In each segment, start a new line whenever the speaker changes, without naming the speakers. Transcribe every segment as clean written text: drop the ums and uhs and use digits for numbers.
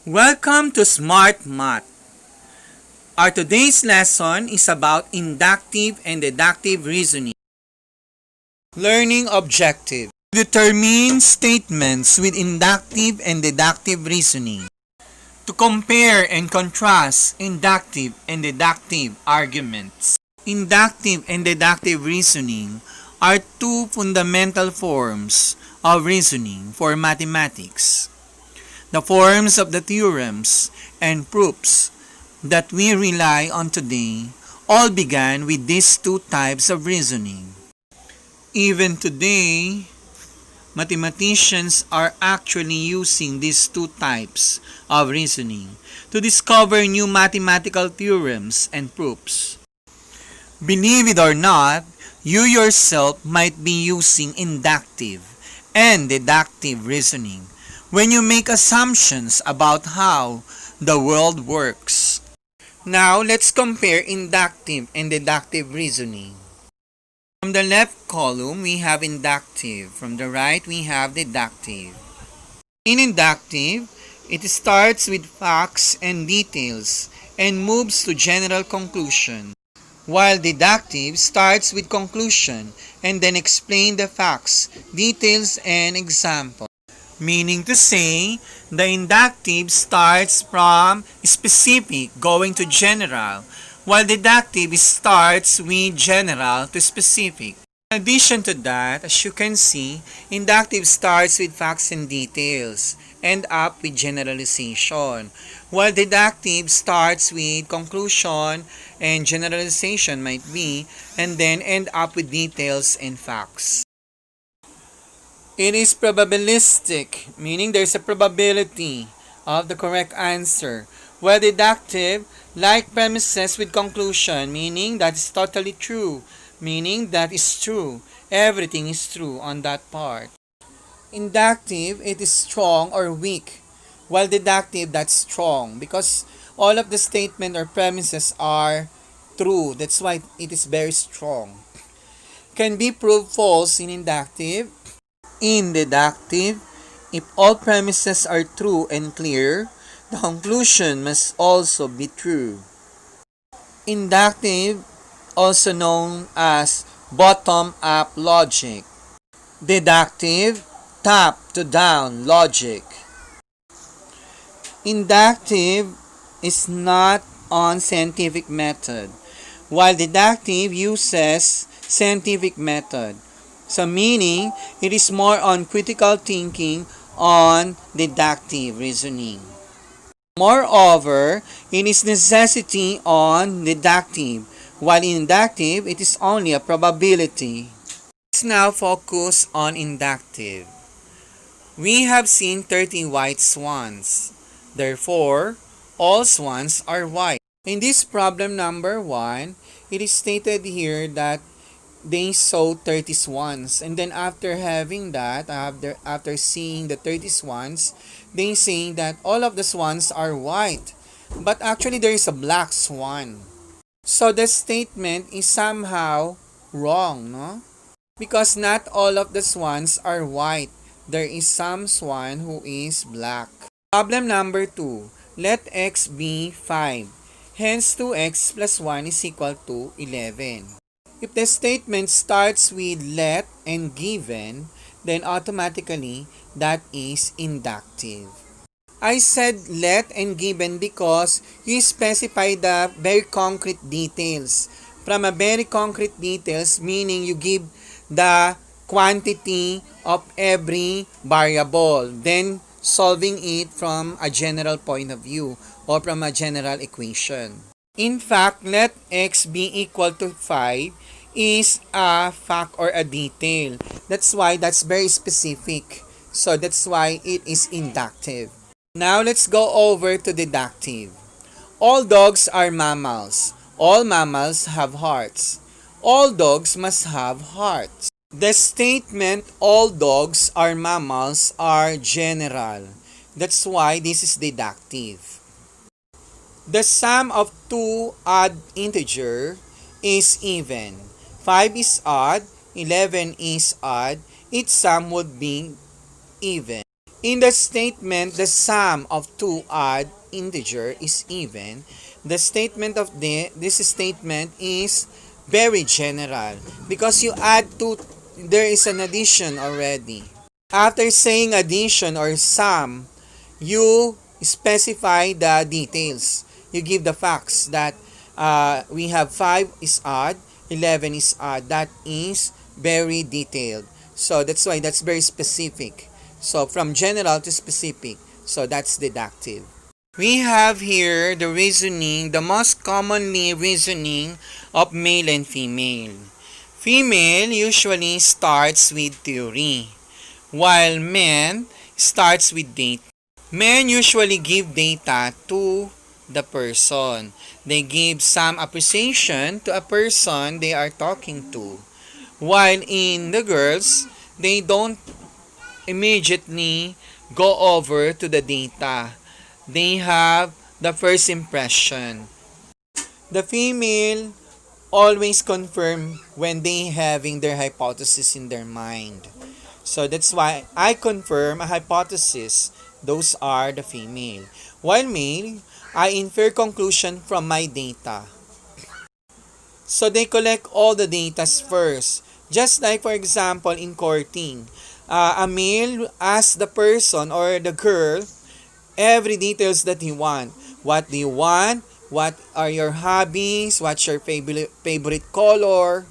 Welcome to Smart Math. Our today's lesson is about inductive and deductive reasoning. Learning objective. Determine statements with inductive and deductive reasoning. To compare and contrast inductive and deductive arguments. Inductive and deductive reasoning are two fundamental forms of reasoning for mathematics. The forms of the theorems and proofs that we rely on today all began with these two types of reasoning. Even today, mathematicians are actually using these two types of reasoning to discover new mathematical theorems and proofs. Believe it or not, you yourself might be using inductive and deductive reasoning when you make assumptions about how the world works. Now, let's compare inductive and deductive reasoning. From the left column, we have inductive. From the right, we have deductive. In inductive, it starts with facts and details and moves to general conclusion, while deductive starts with conclusion and then explain the facts, details, and examples. Meaning to say, the inductive starts from specific going to general, while deductive starts with general to specific. In addition to that, as you can see, inductive starts with facts and details, end up with generalization, while deductive starts with conclusion and generalization might be, and then end up with details and facts. It is probabilistic, meaning there's a probability of the correct answer, while deductive, like premises with conclusion, meaning that is totally true, meaning that is true. Everything is true on that part. Inductive, it is strong or weak, while deductive, that's strong because all of the statement or premises are true. That's why it is very strong. Can be proved false in inductive. In deductive, if all premises are true and clear, the conclusion must also be true. Inductive, also known as bottom-up logic. Deductive, top-to-down logic. Inductive is not on scientific method, while deductive uses scientific method. So meaning, it is more on critical thinking on deductive reasoning. Moreover, it is necessity on deductive, while in inductive, it is only a probability. Let's now focus on inductive. We have seen 30 white swans. Therefore, all swans are white. In this problem number 1, it is stated here that they saw 30 swans, and then after having that, after seeing the 30 swans, they say that all of the swans are white, but actually there is a black swan. So the statement is somehow wrong, no? Because not all of the swans are white. There is some swan who is black. Problem number 2. Let x be 5. Hence 2x plus 1 is equal to 11. If the statement starts with let and given, then automatically that is inductive. I said let and given because you specify the very concrete details. From a very concrete details, meaning you give the quantity of every variable, then solving it from a general point of view or from a general equation. In fact, let x be equal to 5 is a fact or a detail. That's why that's very specific. So that's why it is inductive. Now let's go over to deductive. All dogs are mammals. All mammals have hearts. All dogs must have hearts. The statement all dogs are mammals are general. That's why this is deductive. The sum of two odd integer is even. 5 is odd, 11 is odd, its sum would be even. In the statement, the sum of two odd integer is even, the statement of this statement is very general because you add two, there is an addition already. After saying addition or sum, you specify the details. You give the facts that we have 5 is odd, 11 is odd. That is very detailed. So that's why that's very specific. So from general to specific. So that's deductive. We have here the reasoning, the most commonly reasoning of male and female. Female usually starts with theory, while men starts with data. Men usually give data to the person. They give some appreciation to a person they are talking to. While in the girls, they don't immediately go over to the data. They have the first impression. The female always confirm when they having their hypothesis in their mind. So that's why I confirm a hypothesis. Those are the female. While male, I infer conclusion from my data. So they collect all the data first. Just like for example in courting, a male asks the person or the girl every details that he want. What do you want? What are your hobbies? What's your favorite color?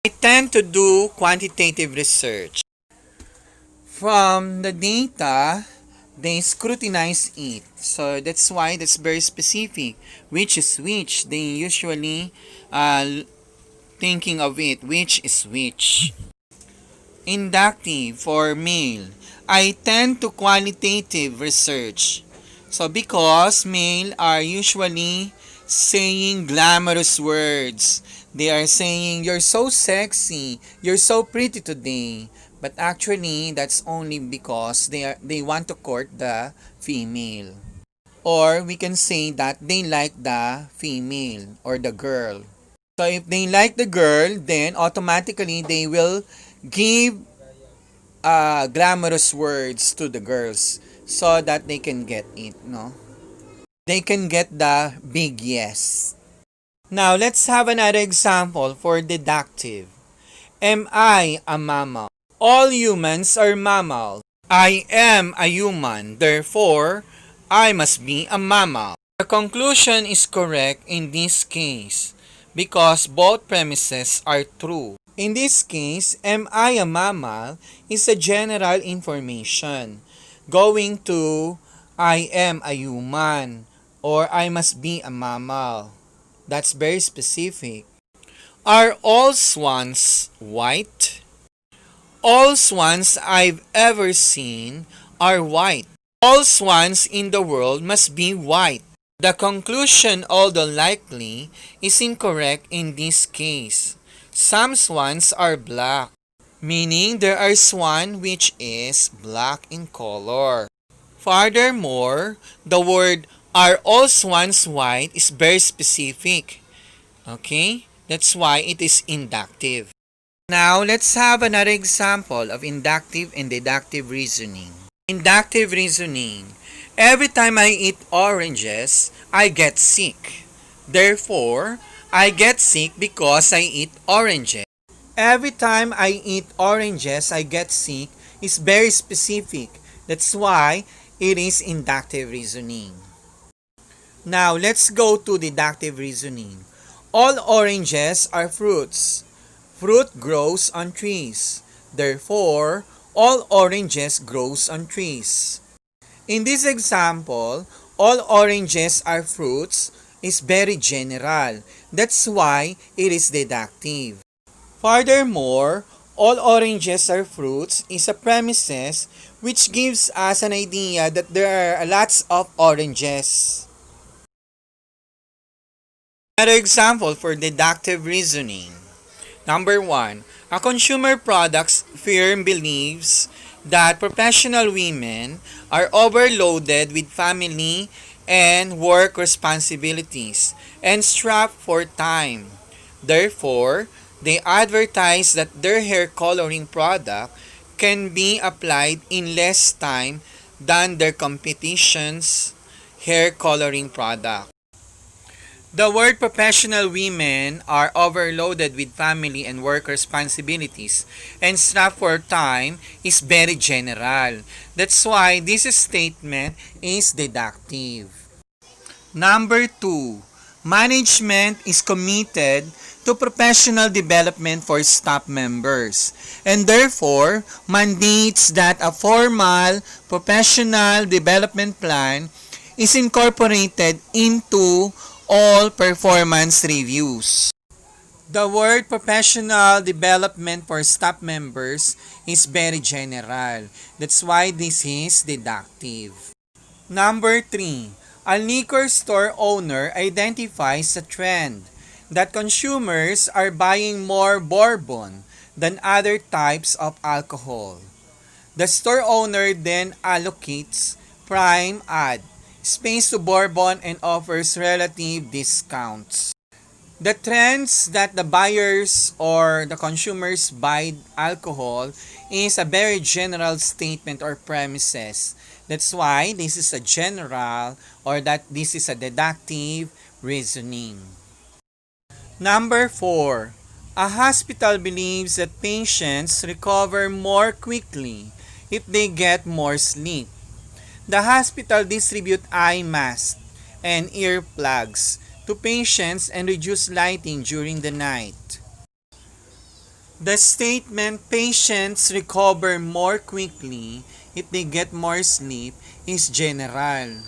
I tend to do quantitative research. From the data, they scrutinize it. So that's why that's very specific. Which is which? They usually thinking of it. Which is which? Inductive for male. I tend to qualitative research. So because male are usually saying glamorous words. They are saying, you're so sexy, you're so pretty today. But actually, that's only because they want to court the female. Or we can say that they like the female or the girl. So if they like the girl, then automatically they will give glamorous words to the girls so that they can get it, no? They can get the big yes. Now, let's have another example for deductive. Am I a mammal? All humans are mammals. I am a human, therefore, I must be a mammal. The conclusion is correct in this case because both premises are true. In this case, am I a mammal is a general information going to I am a human or I must be a mammal. That's very specific. Are all swans white? All swans I've ever seen are white. All swans in the world must be white. The conclusion, although likely, is incorrect in this case. Some swans are black, meaning there are swan which is black in color. Furthermore, the word are all swans white is very specific. Okay? That's why it is inductive. Now, let's have another example of inductive and deductive reasoning. Inductive reasoning. Every time I eat oranges, I get sick. Therefore, I get sick because I eat oranges. Every time I eat oranges, I get sick is very specific. That's why it is inductive reasoning. Now, let's go to deductive reasoning. All oranges are fruits. Fruit grows on trees. Therefore, all oranges grows on trees. In this example, all oranges are fruits is very general. That's why it is deductive. Furthermore, all oranges are fruits is a premises which gives us an idea that there are lots of oranges. Another example for deductive reasoning. Number 1. A consumer products firm believes that professional women are overloaded with family and work responsibilities and strapped for time. Therefore, they advertise that their hair coloring product can be applied in less time than their competition's hair coloring product. The word professional women are overloaded with family and work responsibilities and strapped for time is very general. That's why this statement is deductive. Number 2. Management is committed to professional development for staff members and therefore mandates that a formal professional development plan is incorporated into all performance reviews. The word professional development for staff members is very general. That's why this is deductive. Number 3. A liquor store owner identifies a trend that consumers are buying more bourbon than other types of alcohol. The store owner then allocates prime ad space to bourbon and offers relative discounts. The trends that the buyers or the consumers buy alcohol is a very general statement or premises. That's why this is a general or that this is a deductive reasoning. Number 4. A hospital believes that patients recover more quickly if they get more sleep. The hospital distributes eye masks and earplugs to patients and reduce lighting during the night. The statement patients recover more quickly if they get more sleep is general.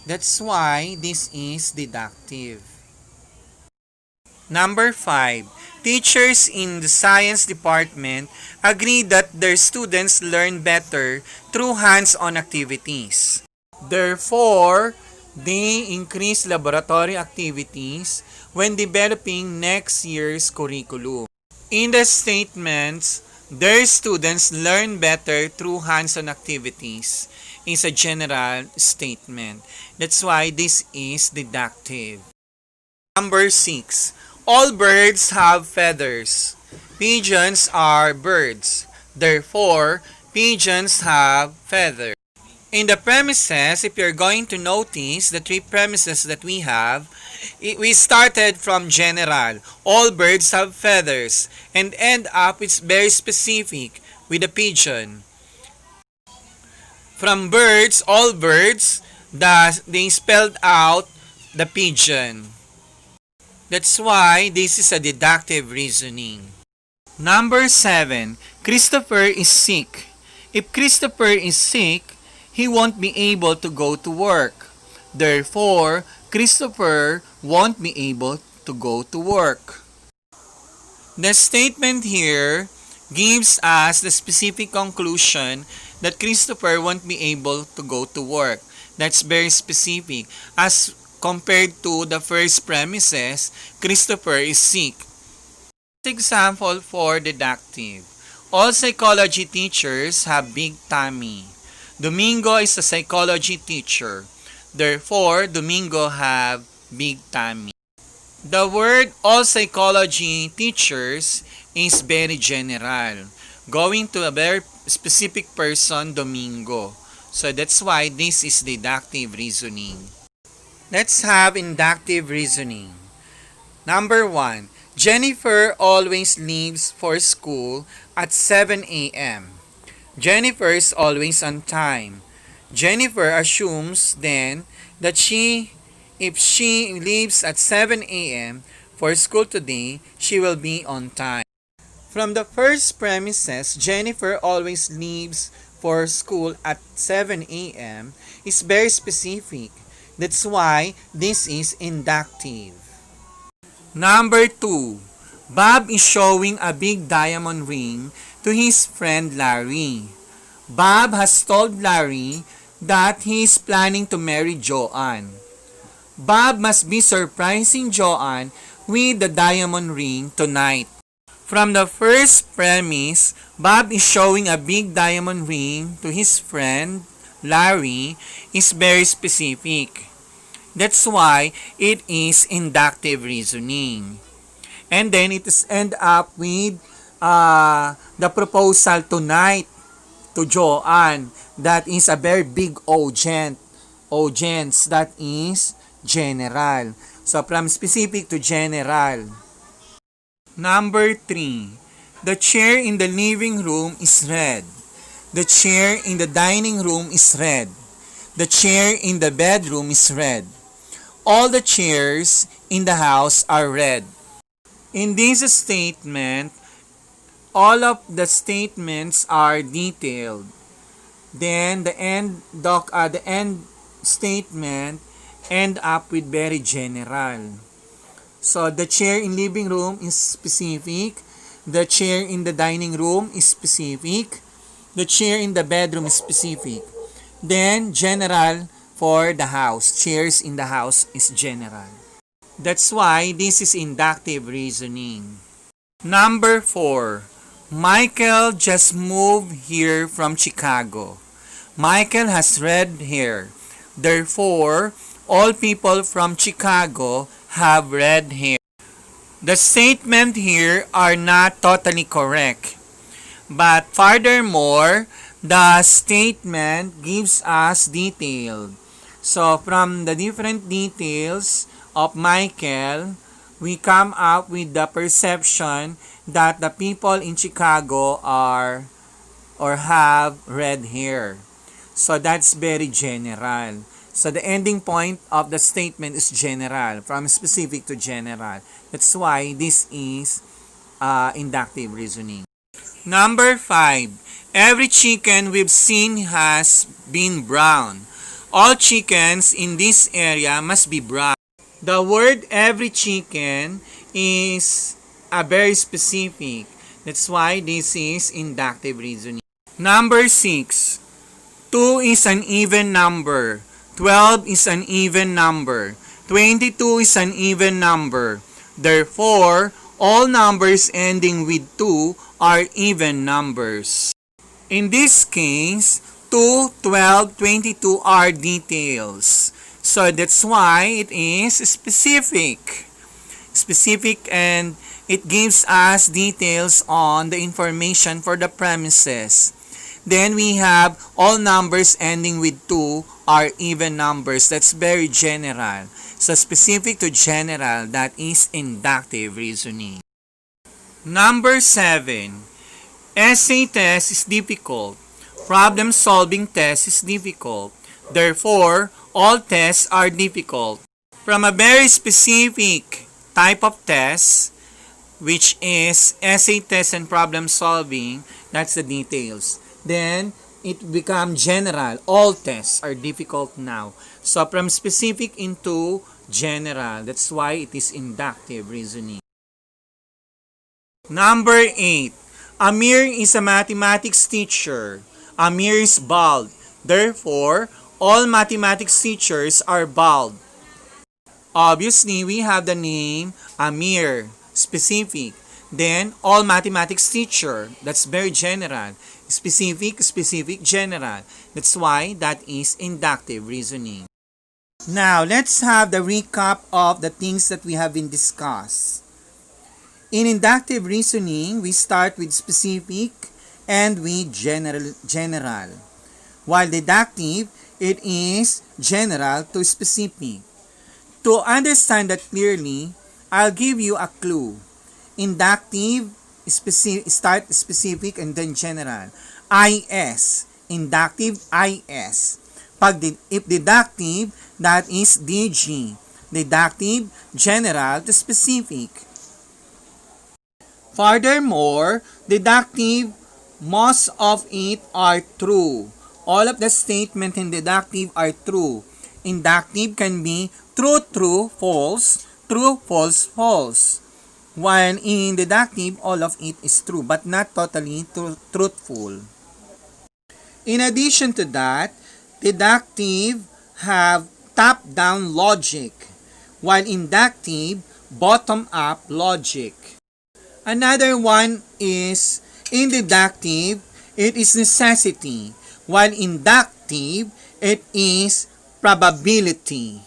That's why this is deductive. Number 5. Teachers in the science department agree that their students learn better through hands-on activities. Therefore, they increase laboratory activities when developing next year's curriculum. In the statements, their students learn better through hands-on activities is a general statement. That's why this is deductive. Number 6. All birds have feathers. Pigeons are birds. Therefore, pigeons have feathers. In the premises, if you're going to notice the three premises that we have, we started from general. All birds have feathers and end up with very specific with a pigeon. From birds, all birds, they spelled out the pigeon. That's why this is a deductive reasoning. Number 7. Christopher is sick. If Christopher is sick, he won't be able to go to work. Therefore, Christopher won't be able to go to work. The statement here gives us the specific conclusion that Christopher won't be able to go to work. That's very specific. As compared to the first premises, Christopher is sick. Example for deductive. All psychology teachers have big tummy. Domingo is a psychology teacher. Therefore, Domingo have big tummy. The word all psychology teachers is very general, going to a very specific person, Domingo. So that's why this is deductive reasoning. Let's have inductive reasoning. Number 1. Jennifer always leaves for school at 7 a.m. Jennifer is always on time. Jennifer assumes then that if she leaves at 7 a.m. for school today, she will be on time. From the first premises, Jennifer always leaves for school at 7 a.m. is very specific. That's why this is inductive. Number 2. Bob is showing a big diamond ring to his friend Larry. Bob has told Larry that he is planning to marry Joanne. Bob must be surprising Joanne with the diamond ring tonight. From the first premise, Bob is showing a big diamond ring to his friend Larry is very specific. That's why it is inductive reasoning. And then it is end up with the proposal tonight. to Joanne. That is a very big ogent. Ogents, that is general. So from specific to general. Number 3. The chair in the living room is red. The chair in the dining room is red. The chair in the bedroom is red. All the chairs in the house are red. In this statement, all of the statements are detailed. Then the end statement end up with very general. So the chair in living room is specific. The chair in the dining room is specific. The chair in the bedroom is specific. Then general for the house. Chairs in the house is general. That's why this is inductive reasoning. Number 4. Michael just moved here from Chicago. Michael has red hair. Therefore, all people from Chicago have red hair. The statement here are not totally correct. But furthermore, the statement gives us detail. So from the different details of Michael, we come up with the perception that the people in Chicago are or have red hair. So that's very general. So the ending point of the statement is general, from specific to general. That's why this is inductive reasoning. Number 5. Every chicken we've seen has been brown. All chickens in this area must be brown. The word every chicken is very specific. That's why this is inductive reasoning. Number 6. 2 is an even number. 12 is an even number. 22 is an even number. Therefore, all numbers ending with 2 are even numbers. In this case, 2, 12, 22 are details. So that's why it is specific. Specific, and it gives us details on the information for the premises. Then we have all numbers ending with 2 are even numbers. That's very general. So specific to general, that is inductive reasoning. Number 7. Essay test is difficult. Problem solving test is difficult. Therefore, all tests are difficult. From a very specific type of test, which is essay test and problem solving, that's the details. Then, it becomes general. All tests are difficult now. So, from specific into general. That's why it is inductive reasoning. Number 8. Amir is a mathematics teacher. Amir is bald. Therefore, all mathematics teachers are bald. Obviously, we have the name Amir, specific. Then, all mathematics teacher. That's very general. Specific, specific, general. That's why that is inductive reasoning. Now, let's have the recap of the things that we have been discussed. In inductive reasoning, we start with specific and with general. While deductive, it is general to specific. To understand that clearly, I'll give you a clue. Inductive, start specific and then general. IS, inductive IS. If deductive, that is DG. Deductive, general to specific. Furthermore, deductive, most of it are true. All of the statements in deductive are true. Inductive can be true, true, false, true, false, false. While in deductive, all of it is true, but not totally truthful. In addition to that, deductive have top-down logic, while inductive, bottom-up logic. Another one is, in deductive, it is necessity, while inductive, it is probability.